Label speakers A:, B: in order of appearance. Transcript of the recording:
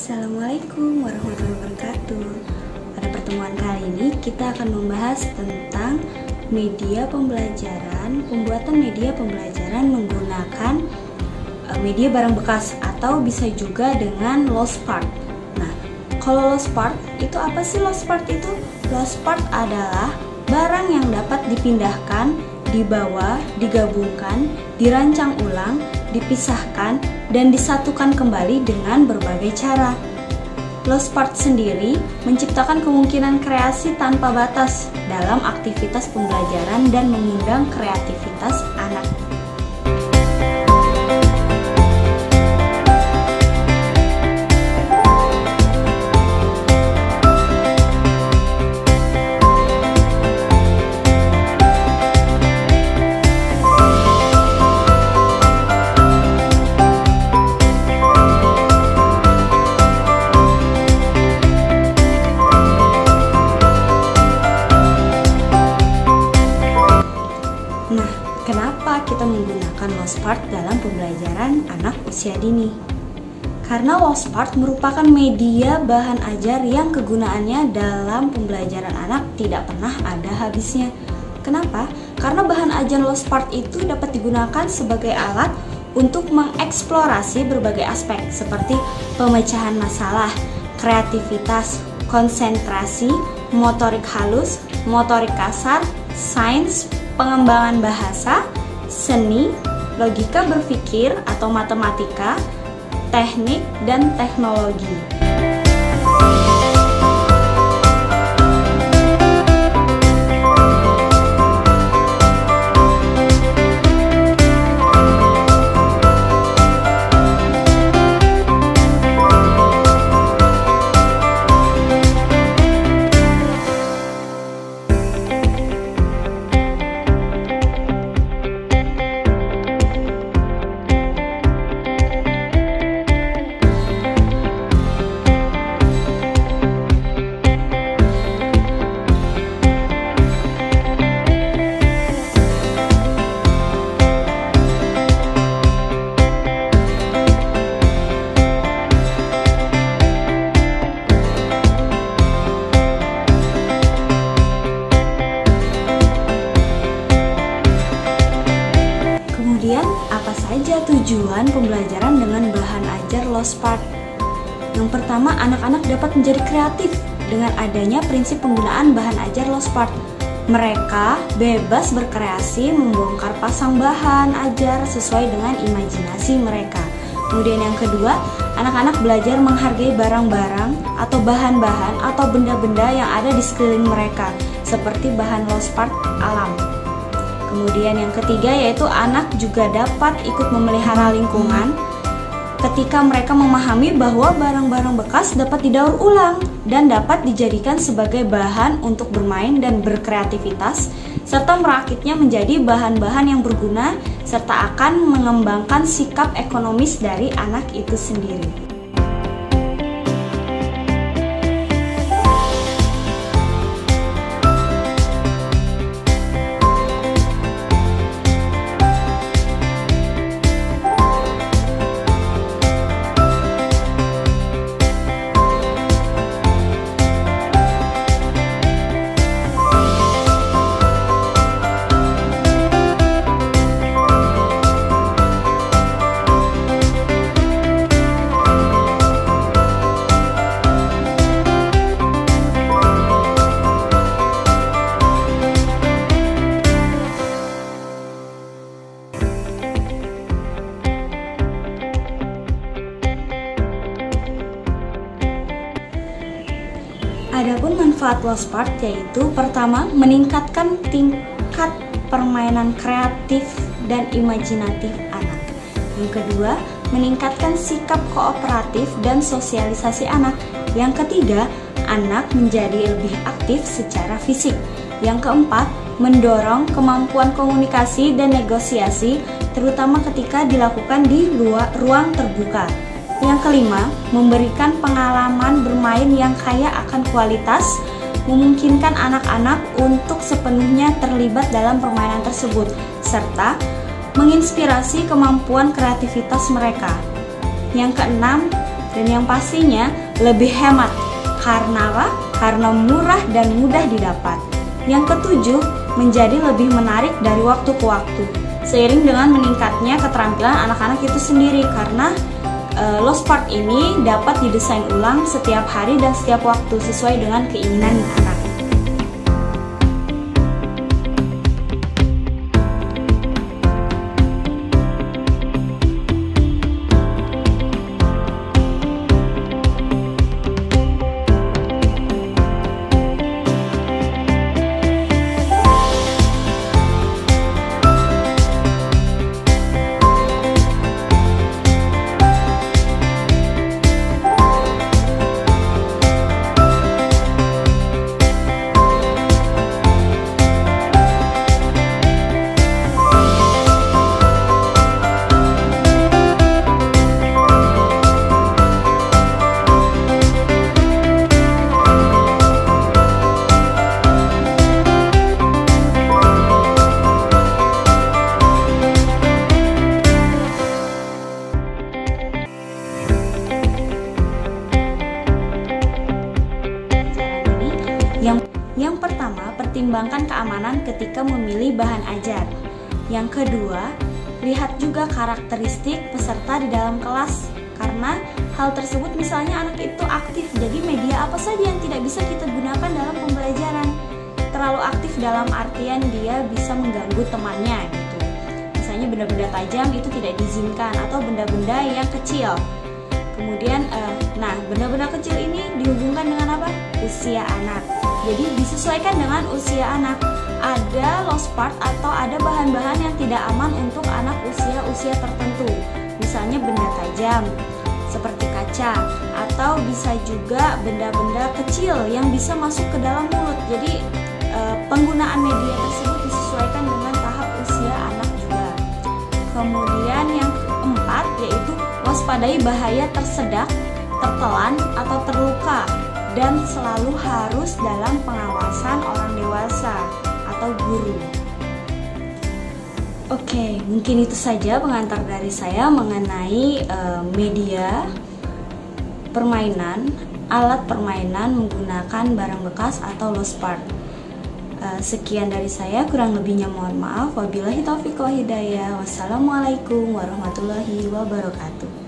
A: Assalamualaikum warahmatullahi wabarakatuh. Pada pertemuan kali ini kita akan membahas tentang media pembelajaran, pembuatan media pembelajaran menggunakan media barang bekas atau bisa juga dengan lost part. Nah, kalau lost part itu apa sih lost part itu? Lost part adalah barang yang dapat dipindahkan, dibawa, digabungkan, dirancang ulang, dipisahkan, dan disatukan kembali dengan berbagai cara. Lost part sendiri menciptakan kemungkinan kreasi tanpa batas dalam aktivitas pembelajaran dan mengundang kreativitas anak. Nah, kenapa kita menggunakan lost part dalam pembelajaran anak usia dini? Karena lost part merupakan media bahan ajar yang kegunaannya dalam pembelajaran anak tidak pernah ada habisnya. Kenapa? Karena bahan ajar lost part itu dapat digunakan sebagai alat untuk mengeksplorasi berbagai aspek seperti pemecahan masalah, kreativitas, konsentrasi, motorik halus, motorik kasar, sains, pengembangan bahasa, seni, logika berpikir atau matematika, teknik, dan teknologi. Kemudian, apa saja tujuan pembelajaran dengan bahan ajar lost part? Yang pertama, anak-anak dapat menjadi kreatif dengan adanya prinsip penggunaan bahan ajar lost part. Mereka bebas berkreasi membongkar pasang bahan ajar sesuai dengan imajinasi mereka. Kemudian yang kedua, anak-anak belajar menghargai barang-barang atau bahan-bahan atau benda-benda yang ada di sekeliling mereka, seperti bahan lost part alam. Kemudian yang ketiga yaitu anak juga dapat ikut memelihara lingkungan ketika mereka memahami bahwa barang-barang bekas dapat didaur ulang dan dapat dijadikan sebagai bahan untuk bermain dan berkreativitas serta merakitnya menjadi bahan-bahan yang berguna serta akan mengembangkan sikap ekonomis dari anak itu sendiri. Adapun manfaat lost part yaitu pertama, meningkatkan tingkat permainan kreatif dan imajinatif anak. Yang kedua, meningkatkan sikap kooperatif dan sosialisasi anak. Yang ketiga, anak menjadi lebih aktif secara fisik. Yang keempat, mendorong kemampuan komunikasi dan negosiasi terutama ketika dilakukan di ruang terbuka. Yang kelima, memberikan pengalaman bermain yang kaya akan kualitas, memungkinkan anak-anak untuk sepenuhnya terlibat dalam permainan tersebut, serta menginspirasi kemampuan kreativitas mereka. Yang keenam, Dan yang pastinya lebih hemat. Karena apa? Karena murah dan mudah didapat. Yang ketujuh, menjadi lebih menarik dari waktu ke waktu. Seiring dengan meningkatnya keterampilan anak-anak itu sendiri, karena Lost Park ini dapat didesain ulang setiap hari dan setiap waktu sesuai dengan keinginan anak. Yang pertama, pertimbangkan keamanan ketika memilih bahan ajar. Yang kedua, lihat juga karakteristik peserta di dalam kelas, karena hal tersebut misalnya anak itu aktif, jadi media apa saja yang tidak bisa kita gunakan dalam pembelajaran. Terlalu aktif dalam artian dia bisa mengganggu temannya gitu. Misalnya benda-benda tajam itu tidak diizinkan, atau benda-benda yang kecil. Kemudian, benda-benda kecil ini dihubungkan dengan apa? Usia anak. Jadi disesuaikan dengan usia anak. Ada lost part atau ada bahan-bahan yang tidak aman untuk anak usia tertentu. Misalnya benda tajam seperti kaca, atau bisa juga benda-benda kecil yang bisa masuk ke dalam mulut. Jadi penggunaan media tersebut disesuaikan dengan tahap usia anak juga. Kemudian yang keempat yaitu waspadai bahaya tersedak, tertelan, atau terluka, dan selalu harus dalam pengawasan orang dewasa atau guru. Oke, mungkin itu saja pengantar dari saya mengenai media permainan, alat permainan menggunakan barang bekas atau lost part. Sekian dari saya, kurang lebihnya mohon maaf. Wabillahi taufiq wal hidayah. Wassalamualaikum warahmatullahi wabarakatuh.